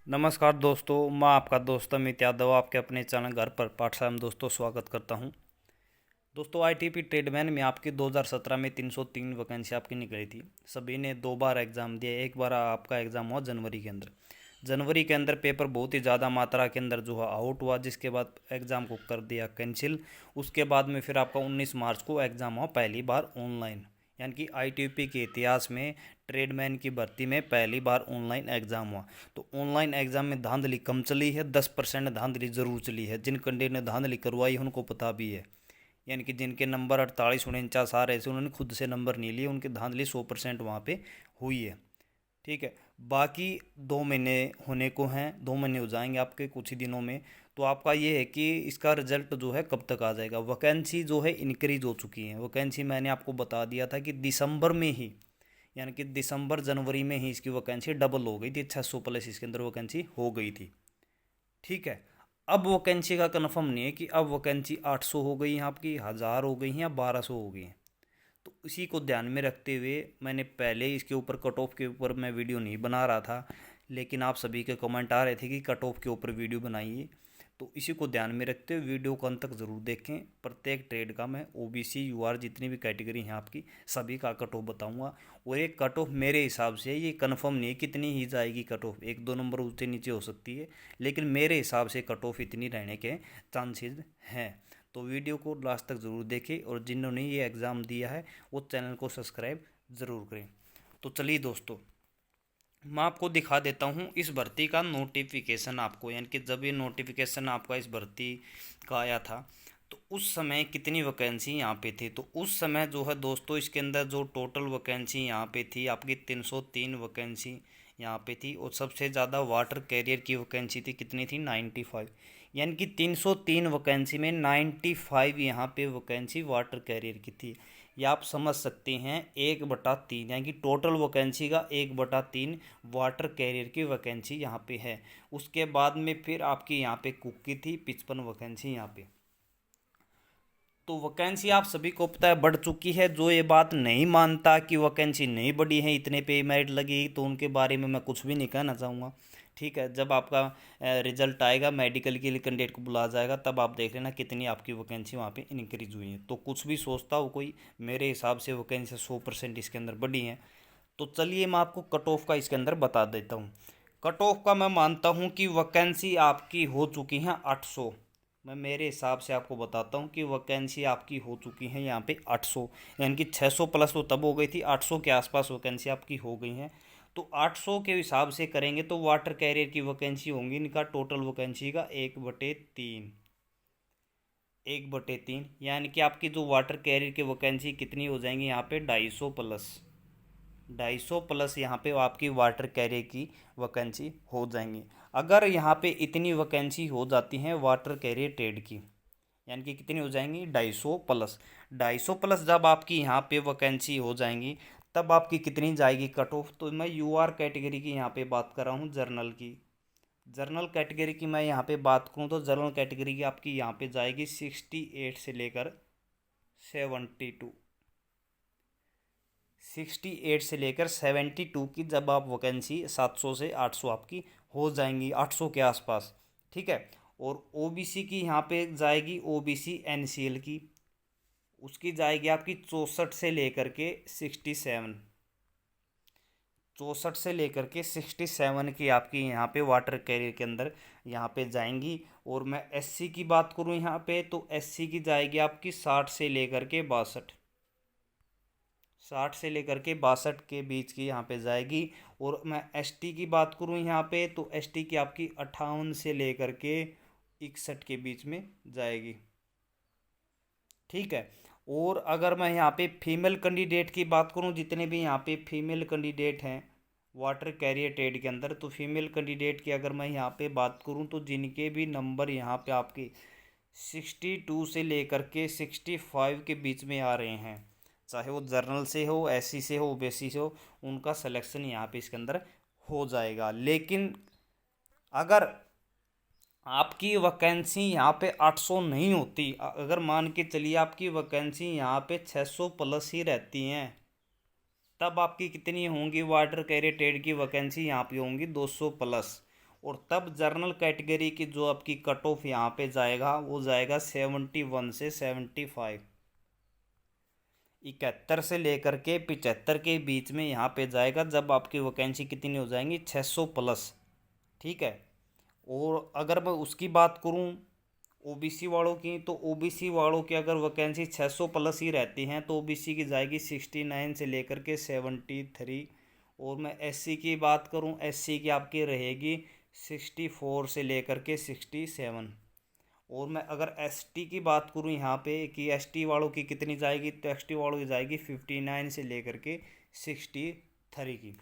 नमस्कार दोस्तों, मैं आपका दोस्त अमित यादव आपके अपने चैनल घर पर पाठशाला में दोस्तों स्वागत करता हूं। दोस्तों आईटीपी ट्रेडमैन में आपकी 2017 में 303 वैकेंसी आपकी निकली थी। सभी ने 2 बार एग्ज़ाम दिया। एक बार आपका एग्ज़ाम हुआ जनवरी के अंदर। जनवरी के अंदर पेपर बहुत ही ज़्यादा मात्रा के अंदर जो है आउट हुआ, जिसके बाद एग्ज़ाम को कर दिया कैंसिल। उसके बाद में फिर आपका 19 मार्च को एग्ज़ाम हुआ पहली बार ऑनलाइन, यानी कि आईटीपी के इतिहास में ट्रेडमैन की भर्ती में पहली बार ऑनलाइन एग्ज़ाम हुआ। तो ऑनलाइन एग्ज़ाम में धांधली कम चली है, 10% धांधली ज़रूर चली है। जिन कैंडिडेट ने धांधली करवाई है उनको पता भी है, यानी कि जिनके नंबर 48 49 आ रहे थे उन्होंने खुद से नंबर नहीं लिए, उनकी धांधली 100% वहाँ पे हुई है। ठीक है, बाकी 2 महीने होने को हैं, 2 महीने हो जाएंगे आपके कुछ ही दिनों में। तो आपका ये है कि इसका रिजल्ट जो है कब तक आ जाएगा। वैकेंसी जो है इंक्रीज हो चुकी है। वैकेंसी मैंने आपको बता दिया था कि दिसंबर में ही, यानी कि दिसंबर जनवरी में ही इसकी वैकेंसी डबल हो गई थी, 600 प्लस इसके अंदर वैकेंसी हो गई थी। ठीक है, अब वैकेंसी का कन्फर्म नहीं है कि अब वैकेंसी 800 हो गई हैं आपकी, 1000 हो गई हैं या 1200 हो गई हैं। तो इसी को ध्यान में रखते हुए मैंने पहले इसके ऊपर कट ऑफ के ऊपर मैं वीडियो नहीं बना रहा था, लेकिन आप सभी के कमेंट आ रहे थे कि कट ऑफ के ऊपर वीडियो बनाइए। तो इसी को ध्यान में रखते हुए वीडियो को अंत तक ज़रूर देखें। प्रत्येक ट्रेड का मैं ओबीसी यूआर जितनी भी कैटेगरी हैं आपकी सभी का कट ऑफ बताऊँगा। और एक कट ऑफ मेरे हिसाब से ये कन्फर्म नहीं है कितनी ही जाएगी कट ऑफ, 1 2 नंबर ऊँचे नीचे हो सकती है, लेकिन मेरे हिसाब से कट ऑफ इतनी रहने के चांसेस हैं। तो वीडियो को लास्ट तक ज़रूर देखें और जिन्होंने ये एग्ज़ाम दिया है वो चैनल को सब्सक्राइब ज़रूर करें। तो चलिए दोस्तों, मैं आपको दिखा देता हूँ इस भर्ती का नोटिफिकेशन आपको, यानी कि जब ये नोटिफिकेशन आपका इस भर्ती का आया था तो उस समय कितनी वैकेंसी यहाँ पे थी। तो उस समय जो है दोस्तों इसके अंदर जो टोटल वैकेंसी यहाँ पे थी आपकी 303 वैकेंसी यहाँ पे थी। और सबसे ज़्यादा वाटर कैरियर की वैकेंसी थी, कितनी थी 95, यानी कि 303 वैकेंसी में 95 यहाँ पे वैकेंसी वाटर कैरियर की थी। ये आप समझ सकते हैं 1/3, यानी कि टोटल वैकेंसी का 1/3 वाटर कैरियर की वैकेंसी यहाँ पे है। उसके बाद में फिर आपकी यहाँ पे कुक की थी 55 वैकेंसी यहाँ पे। तो वैकेंसी आप सभी को पता है बढ़ चुकी है। जो ये बात नहीं मानता कि वैकेंसी नहीं बढ़ी है, इतने पे मेरिट लगी, तो उनके बारे में मैं कुछ भी नहीं कहना चाहूँगा। ठीक है, जब आपका रिजल्ट आएगा, मेडिकल के लिए कैंडिडेट को बुलाया जाएगा, तब आप देख लेना कितनी आपकी वैकेंसी वहाँ पे इंक्रीज हुई है। तो कुछ भी सोचता हो कोई, मेरे हिसाब से वैकेंसी 100% इसके अंदर बढ़ी है। तो चलिए मैं आपको कट ऑफ का इसके अंदर बता देता हूँ। कट ऑफ का मैं मानता हूँ कि वैकेंसी आपकी हो चुकी हैं 800। मैं मेरे हिसाब से आपको बताता हूँ कि वैकेंसी आपकी हो चुकी है यहाँ पे 800, यानी कि 600 प्लस तो तब हो गई थी, 800 के आसपास वैकेंसी आपकी हो गई हैं। तो 800 के हिसाब से करेंगे तो वाटर कैरियर की वैकेंसी होंगी इनका टोटल वैकेंसी का 1/3, 1/3, यानी कि आपकी जो वाटर कैरियर की वैकेंसी कितनी हो जाएंगी यहाँ पे 250 प्लस, 250 प्लस यहाँ पे आपकी वाटर कैरियर की वैकेंसी हो जाएंगी। अगर यहाँ पे इतनी वैकेंसी हो जाती हैं वाटर कैरियर ट्रेड की, यानी कि कितनी हो जाएंगी 250 प्लस, 250 प्लस जब आपकी यहाँ पे वैकेंसी हो जाएंगी तब आपकी कितनी जाएगी कट ऑफ। तो मैं यूआर कैटेगरी की यहाँ पे बात कर रहा हूँ, जर्नल की। जर्नल कैटेगरी की मैं यहाँ पे बात करूँ तो जर्नल कैटेगरी की आपकी यहाँ पे जाएगी 68 से लेकर 72, 68 से लेकर 72 की जब आप वैकेंसी 700 से 800 आपकी हो जाएंगी, 800 के आसपास। ठीक है, और ओबीसी की यहाँ पे जाएगी, ओबीसी एनसीएल की उसकी जाएगी आपकी 64 से लेकर के 67, 64 से लेकर के 67 की आपकी यहाँ पे वाटर कैरियर के अंदर यहाँ पे जाएंगी। और मैं एससी की बात करूँ यहाँ पे तो एससी की जाएगी आपकी 60 से लेकर के 62, 60 से लेकर के 62 के बीच की यहाँ पे जाएगी। और मैं एसटी की बात करूँ यहाँ पे तो एसटी की आपकी 58 से लेकर के 61 के बीच में जाएगी। ठीक है, और अगर मैं यहाँ पे फीमेल कैंडिडेट की बात करूँ, जितने भी यहाँ पे फीमेल कैंडिडेट हैं वाटर कैरियर ट्रेड के अंदर, तो फीमेल कैंडिडेट की अगर मैं यहाँ पे बात करूँ तो जिनके भी नंबर यहाँ पे आपके 62 से लेकर के 65 के बीच में आ रहे हैं, चाहे वो जर्नल से हो, एससी से हो, ओबीसी से हो, उनका सिलेक्शन यहाँ पे इसके अंदर हो जाएगा। लेकिन अगर आपकी वैकेंसी यहाँ पे 800 नहीं होती, अगर मान के चलिए आपकी वैकेंसी यहाँ पे 600 प्लस ही रहती हैं, तब आपकी कितनी होंगी वाटर कैरियर ट्रेड की वैकेंसी यहाँ पे होंगी 200 प्लस। और तब जनरल कैटेगरी की जो आपकी कट ऑफ यहाँ पे जाएगा वो जाएगा 71 से 75। 71 से लेकर के 75 के बीच में यहाँ पे जाएगा जब आपकी वैकेंसी कितनी हो जाएंगी 600 प्लस। ठीक है। और अगर मैं उसकी बात करूँ ओबीसी वालों की, तो ओबीसी वालों की अगर वैकेंसी 600 प्लस ही रहती हैं तो ओबीसी की जाएगी 69 से लेकर के 73। और मैं एससी की बात करूं, एससी की आपकी रहेगी 64 से लेकर के 67। और मैं अगर एसटी की बात करूं यहाँ पे कि एसटी वालों की कितनी जाएगी, तो एसटी वालों की जाएगी 59 से लेकर के 63 की।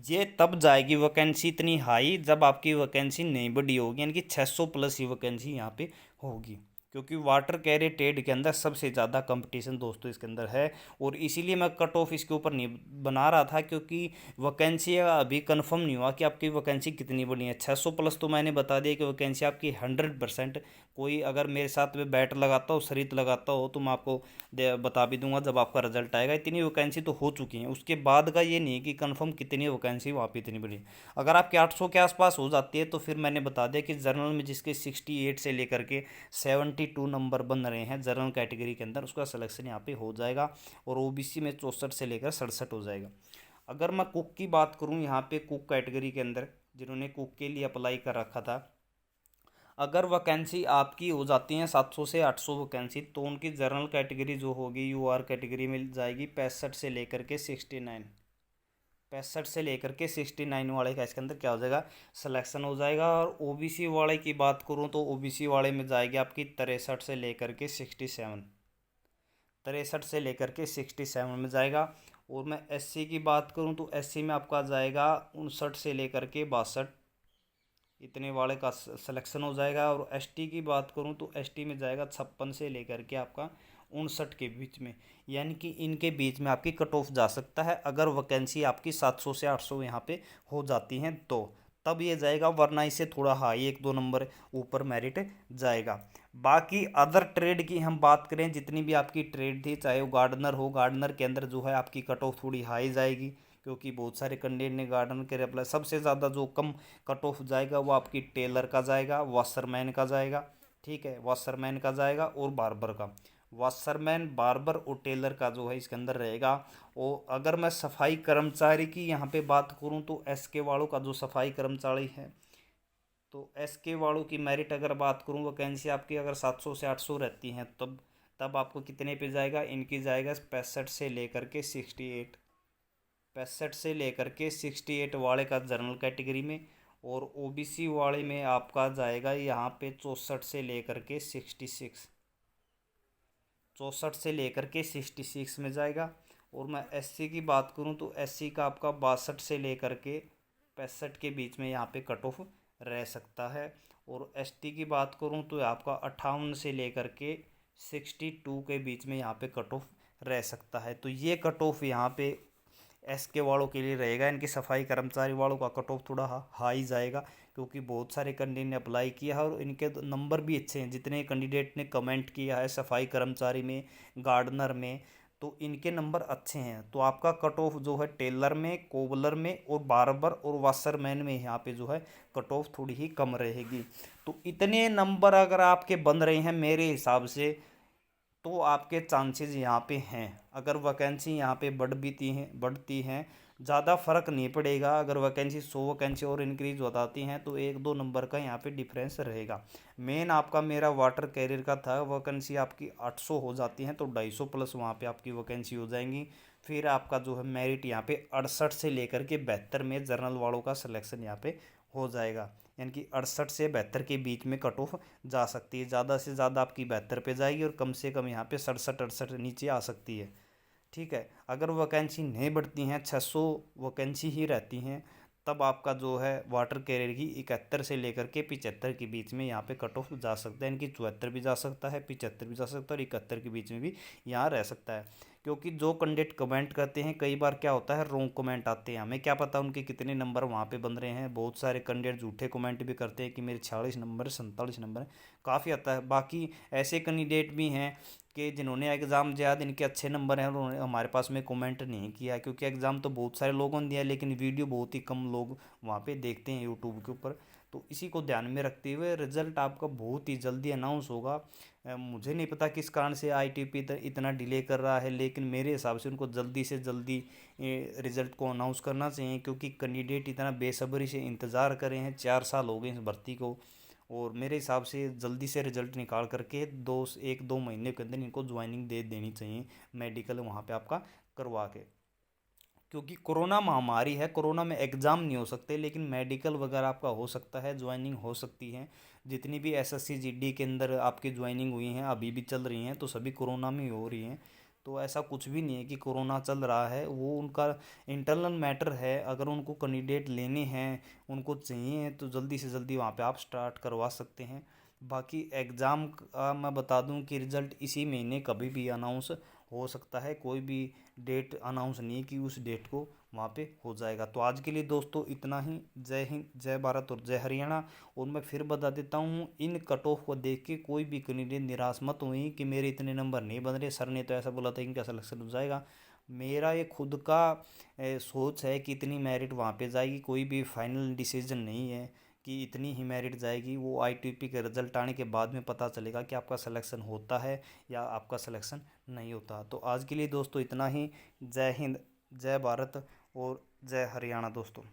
ये तब जाएगी वैकेंसी इतनी हाई जब आपकी वैकेंसी नहीं बढ़ी होगी, यानी कि 600 प्लस ही वैकेंसी यहाँ पे होगी, क्योंकि वाटर कैरियर ट्रेड के अंदर सबसे ज़्यादा कंपटीशन दोस्तों इसके अंदर है। और इसीलिए मैं कट ऑफ इसके ऊपर नहीं बना रहा था, क्योंकि वैकेंसी अभी कंफर्म नहीं हुआ कि आपकी वैकेंसी कितनी बड़ी है। 600 प्लस तो मैंने बता दिया कि वैकेंसी आपकी 100%। कोई अगर मेरे साथ में बैट लगाता हो, शरीत लगाता हो, तो मैं आपको बता भी दूंगा जब आपका रिजल्ट आएगा। इतनी वैकेंसी तो हो चुकी है, उसके बाद का ये नहीं है कि कंफर्म कितनी वैकेंसी वहाँ पे इतनी बड़ी। अगर आपकी 800 के आसपास हो जाती है तो फिर मैंने बता दिया कि जनरल में जिसके 68 से लेकर के 72 नंबर बन रहे हैं जनरल कैटेगरी के अंदर, उसका सिलेक्शन यहाँ पे हो जाएगा। और ओबीसी में 64 से लेकर 67 हो जाएगा। अगर मैं कुक की बात करूँ, यहाँ पे कुक कैटेगरी के अंदर जिन्होंने कुक के लिए अप्लाई कर रखा था, अगर वैकेंसी आपकी हो जाती है 700 से 800 वैकेंसी, तो उनकी जनरल कैटेगरी जो होगी यूआर कैटेगरी में जाएगी 65 से लेकर के 69। 65 से लेकर के 69 वाले का इसके अंदर क्या हो जाएगा, सिलेक्शन हो जाएगा। और ओबीसी वाले की बात करूं तो ओबीसी वाले में जाएगी आपकी 63 से लेकर के 67। 63 से लेकर के 67 में जाएगा। और मैं एससी की बात करूं तो एससी में आपका जाएगा 59 से लेकर के 62, इतने वाले का सिलेक्शन हो जाएगा। और एसटी की बात करूं तो एसटी में जाएगा 56 से लेकर के आपका 59 के बीच में, यानी कि इनके बीच में आपकी कट ऑफ जा सकता है अगर वैकेंसी आपकी 700 से 800 यहाँ पे हो जाती हैं तो तब ये जाएगा, वरना इससे थोड़ा हाई 1-2 नंबर ऊपर मेरिट जाएगा। बाकी अदर ट्रेड की हम बात करें, जितनी भी आपकी ट्रेड थी, चाहे वो गार्डनर हो, गार्डनर के अंदर जो है आपकी कट ऑफ थोड़ी हाई जाएगी, क्योंकि बहुत सारे कैंडिडेट ने गार्डनर के अप्लाई। सबसे ज़्यादा जो कम कट ऑफ जाएगा वो आपकी टेलर का जाएगा, वॉशरमैन का जाएगा। ठीक है, वॉशरमैन का जाएगा और बार्बर का। वॉशरमैन, बार्बर और टेलर का जो है इसके अंदर रहेगा। और अगर मैं सफाई कर्मचारी की यहाँ पे बात करूँ तो एसके वालों का जो सफाई कर्मचारी है, तो एसके वालों की मेरिट अगर बात करूँ, वैकेंसी आपकी अगर 700 से 800 रहती हैं तब तब आपको कितने पे जाएगा, इनकी जाएगा 65 से लेकर के 68। 65 से लेकर के 68 वाले का जनरल कैटेगरी में। और ओबीसी वाले में आपका जाएगा यहाँ पे 64 से लेकर के 66। 64 से लेकर के 66 में जाएगा। और मैं एससी की बात करूं तो एससी का आपका 62 से लेकर के 65 के बीच में यहाँ पे कट ऑफ रह सकता है। और एसटी की बात करूं तो आपका 58 से लेकर के 62 के बीच में यहाँ पे कट ऑफ रह सकता है। तो ये कट ऑफ यहाँ पे एस के वालों के लिए रहेगा। इनकी सफाई कर्मचारी वालों का कट ऑफ थोड़ा हाई जाएगा, क्योंकि बहुत सारे कैंडिडेट ने अप्लाई किया है और इनके नंबर भी अच्छे हैं। जितने कैंडिडेट ने कमेंट किया है सफाई कर्मचारी में, गार्डनर में, तो इनके नंबर अच्छे हैं। तो आपका कट ऑफ जो है टेलर में, कोबलर में और बार्बर और वाशरमैन में यहाँ पे जो है कट ऑफ थोड़ी ही कम रहेगी। तो इतने नंबर अगर आपके बन रहे हैं मेरे हिसाब से, तो आपके चांसेस यहाँ पे हैं। अगर वैकेंसी यहाँ पे बढ़ती हैं ज़्यादा फर्क नहीं पड़ेगा। अगर वैकेंसी 100 वैकेंसी और इंक्रीज हो जाती हैं तो 1-2 नंबर का यहाँ पे डिफरेंस रहेगा। मेन आपका मेरा वाटर कैरियर का था, वैकेंसी आपकी 800 हो जाती हैं तो 250 प्लस वहाँ पे आपकी वैकेंसी हो जाएंगी। फिर आपका जो है मेरिट यहाँ पे 68 से लेकर के 72 में जनरल वालों का सिलेक्शन यहाँ पे हो जाएगा, यानी कि 68 से 72 के बीच में कट ऑफ जा सकती है। ज़्यादा से ज़्यादा आपकी 72 पे जाएगी और कम से कम यहाँ पे 67-68 नीचे आ सकती है। ठीक है, अगर वैकेंसी नहीं बढ़ती हैं, 600 वैकेंसी ही रहती हैं, तब आपका जो है वाटर कैरियर की 71 से लेकर के 75 के बीच में यहाँ पे कट ऑफ जा सकता है। इनकी 74 भी जा सकता है, 75 भी जा सकता है और 71 के बीच में भी यहाँ रह सकता है। क्योंकि जो कैंडिडेट कमेंट करते हैं, कई बार क्या होता है रॉन्ग कमेंट आते हैं, हमें क्या पता उनके कितने नंबर वहाँ पे बन रहे हैं। बहुत सारे कैंडिडेट झूठे कमेंट भी करते हैं कि मेरे 46 नंबर 47 नंबर काफ़ी आता है। बाकी ऐसे कैंडिडेट भी हैं कि जिन्होंने एग्ज़ाम दिया जिनके अच्छे नंबर हैं उन्होंने हमारे पास में कमेंट नहीं किया, क्योंकि एग्ज़ाम तो बहुत सारे लोगों ने दिया लेकिन वीडियो बहुत ही कम लोग वहाँ पे देखते हैं यूट्यूब के ऊपर। तो इसी को ध्यान में रखते हुए रिज़ल्ट आपका बहुत ही जल्दी अनाउंस होगा। मुझे नहीं पता किस कारण से आईटीपी इतना डिले कर रहा है, लेकिन मेरे हिसाब से उनको जल्दी से जल्दी रिज़ल्ट को अनाउंस करना चाहिए, क्योंकि कैंडिडेट इतना बेसब्री से इंतज़ार कर रहे हैं, 4 साल हो गए इस भर्ती को। और मेरे हिसाब से जल्दी से रिजल्ट निकाल करके 1-2 महीने के अंदर इनको ज्वाइनिंग दे देनी चाहिए, मेडिकल वहाँ पे आपका करवा के। क्योंकि कोरोना महामारी है, कोरोना में एग्ज़ाम नहीं हो सकते लेकिन मेडिकल वगैरह आपका हो सकता है, ज्वाइनिंग हो सकती है। जितनी भी एसएससी जीडी के अंदर आपकी ज्वाइनिंग हुई हैं अभी भी चल रही हैं तो सभी कोरोना में ही हो रही हैं। तो ऐसा कुछ भी नहीं है कि कोरोना चल रहा है, वो उनका इंटरनल मैटर है। अगर उनको कैंडिडेट लेने हैं, उनको चाहिए तो जल्दी से जल्दी वहाँ पे आप स्टार्ट करवा सकते हैं। बाकी एग्ज़ाम का मैं बता दूं कि रिज़ल्ट इसी महीने कभी भी अनाउंस हो सकता है, कोई भी डेट अनाउंस नहीं कि उस डेट को वहाँ पे हो जाएगा। तो आज के लिए दोस्तों इतना ही। जय हिंद, जय भारत और जय हरियाणा। और मैं फिर बता देता हूँ, इन कट ऑफ को देख के कोई भी कैंडिडेट निराश मत हुई कि मेरे इतने नंबर नहीं बन रहे, सर ने तो ऐसा बोला था इनका सिलेक्शन हो जाएगा। मेरा ये खुद का सोच है कि इतनी मेरिट वहाँ पे जाएगी, कोई भी फाइनल डिसीजन नहीं है कि इतनी ही मेरिट जाएगी। वो आईटीपी के रिजल्ट आने के बाद में पता चलेगा कि आपका सिलेक्शन होता है या आपका सिलेक्शन नहीं होता। तो आज के लिए दोस्तों इतना ही। जय हिंद, जय भारत और जय हरियाणा दोस्तों।